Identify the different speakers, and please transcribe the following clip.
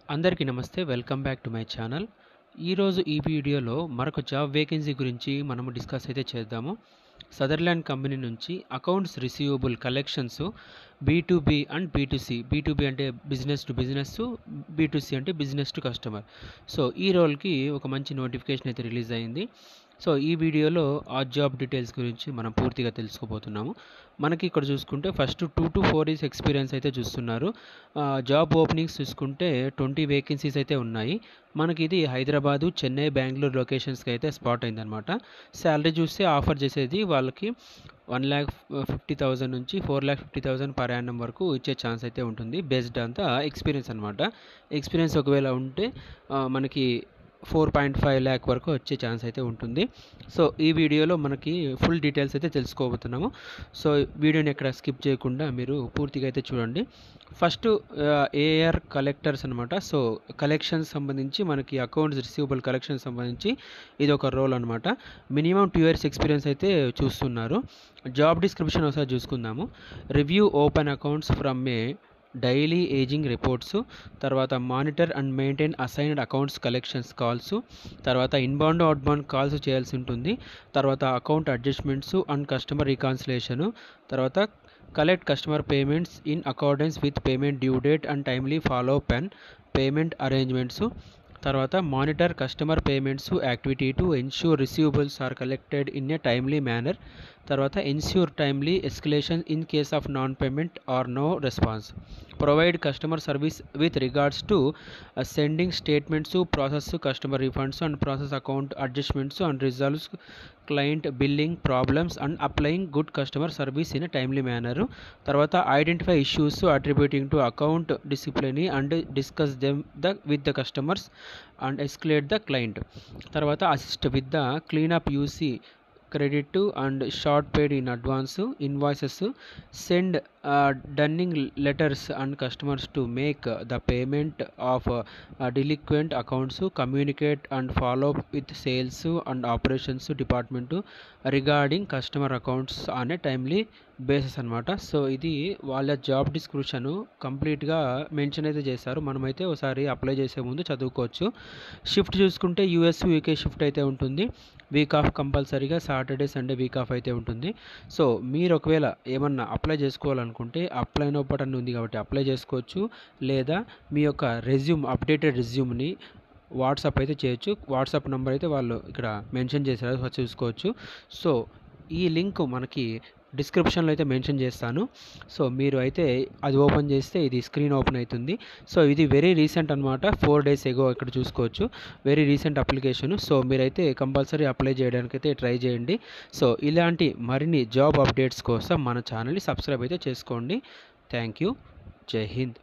Speaker 1: అందరికీ నమస్తే. Welcome back to my channel. ఈరోజు ఈ వీడియోలో మరొక జాబ్ వేకెన్సీ గురించి మనము డిస్కస్ అయితే చేద్దాము. సదర్లాండ్ కంపెనీ నుంచి అకౌంట్స్ రిసీవబుల్ కలెక్షన్స్ బీ2బీ అండ్ బీ2సి. బీ2బీ అంటే బిజినెస్ టు బిజినెస్, బీ2సి అంటే బిజినెస్ టు కస్టమర్. సో ఈ రోల్కి ఒక మంచి నోటిఫికేషన్ అయితే రిలీజ్ అయింది. సో ఈ వీడియోలో ఆ జాబ్ డీటెయిల్స్ గురించి మనం పూర్తిగా తెలుసుకోబోతున్నాము. మనకి ఇక్కడ చూసుకుంటే ఫస్ట్ 2 to 4 ఇయర్స్ ఎక్స్పీరియన్స్ అయితే చూస్తున్నారు. జాబ్ ఓపెనింగ్స్ చూసుకుంటే 20 వేకెన్సీస్ అయితే ఉన్నాయి. మనకి ఇది హైదరాబాదు, చెన్నై, బెంగళూరు లొకేషన్స్కి అయితే స్పాట్ అయిందనమాట. శాలరీ చూస్తే ఆఫర్ చేసేది వాళ్ళకి 1,50,000 నుంచి 4,50,000 పర్ యానం వరకు ఇచ్చే ఛాన్స్ అయితే ఉంటుంది. బేస్డ్ అంతా ఎక్స్పీరియన్స్ అనమాట. ఎక్స్పీరియన్స్ ఒకవేళ ఉంటే మనకి 4.5 lakh వరకు వచ్చే ఛాన్స్ అయితే ఉంటుంది. సో ఈ వీడియోలో మనకి ఫుల్ డీటెయిల్స్ అయితే తెలుసుకోబోతున్నాము. సో వీడియోని ఎక్కడ స్కిప్ చేయకుండా మీరు పూర్తిగా అయితే చూడండి. ఫస్ట్ ఏఆర్ కలెక్టర్స్ అనమాట. సో కలెక్షన్స్ సంబంధించి మనకి అకౌంట్స్ రిసీవబుల్ కలెక్షన్ సంబంధించి ఇది ఒక రోల్ అనమాట. మినిమం 2 years ఎక్స్పీరియన్స్ అయితే చూస్తున్నారు. జాబ్ డిస్క్రిప్షన్ ఒకసారి చూసుకుందాము. Review open accounts from a daily ageing reports, తర్వాత monitor and maintain assigned accounts collections calls, తర్వాత ఇన్బౌండ్ అవుట్బౌండ్ కాల్స్ చేయాల్సి ఉంటుంది. తర్వాత account adjustments and customer reconciliation, తర్వాత collect customer payments in accordance with payment due date and timely follow up and payment arrangements, తర్వాత monitor customer payments activity to ensure receivables are collected in a timely manner, తర్వాత ensure timely escalation in case of non payment or no response, provide customer service with regards to sending statements, process customer refunds and process account adjustments and resolves client billing problems and applying good customer service in timely manner, తర్వాత identify issues attributing to account discipline and discuss them with the customers and escalate the client, తర్వాత assist with the cleanup UC credit and short paid in advance invoices, send dunning letters and customers to make the payment of delinquent accounts, communicate and follow up with sales and operations department regarding customer accounts on a timely basis అనమాట. So ఇది వాళ్ళ job description కంప్లీట్గా mention అయితే చేశారు. మనమైతే ఒకసారి apply చేసే ముందు చదువుకోవచ్చు. షిఫ్ట్ చూసుకుంటే యూఎస్ యూకే షిఫ్ట్ అయితే ఉంటుంది. వీక్ ఆఫ్ కంపల్సరీగా సాటర్డే సండే వీక్ ఆఫ్ అయితే ఉంటుంది. సో మీరు ఒకవేళ ఏమన్నా అప్లై చేసుకోవాలనుకుంటే అప్లై నో బటన్ ఉంది కాబట్టి అప్లై చేసుకోవచ్చు, లేదా మీ యొక్క అప్డేటెడ్ రెజ్యూమ్ని వాట్సాప్ అయితే చేయొచ్చు. వాట్సాప్ నెంబర్ అయితే వాళ్ళు ఇక్కడ మెన్షన్ చేశారు, చూసుకోవచ్చు. సో ఈ లింక్ మనకి డిస్క్రిప్షన్లో అయితే మెన్షన్ చేస్తాను. సో మీరు అయితే అది ఓపెన్ చేస్తే ఇది స్క్రీన్ ఓపెన్ అవుతుంది. సో ఇది వెరీ రీసెంట్ అనమాట. 4 days ఎగో ఇక్కడ చూసుకోవచ్చు. Very recent application. సో మీరైతే కంపల్సరీ అప్లై చేయడానికి అయితే ట్రై చేయండి. సో ఇలాంటి మరిన్ని జాబ్ అప్డేట్స్ కోసం మన ఛానల్ని సబ్స్క్రైబ్ అయితే చేసుకోండి. Thank you. జై హింద్.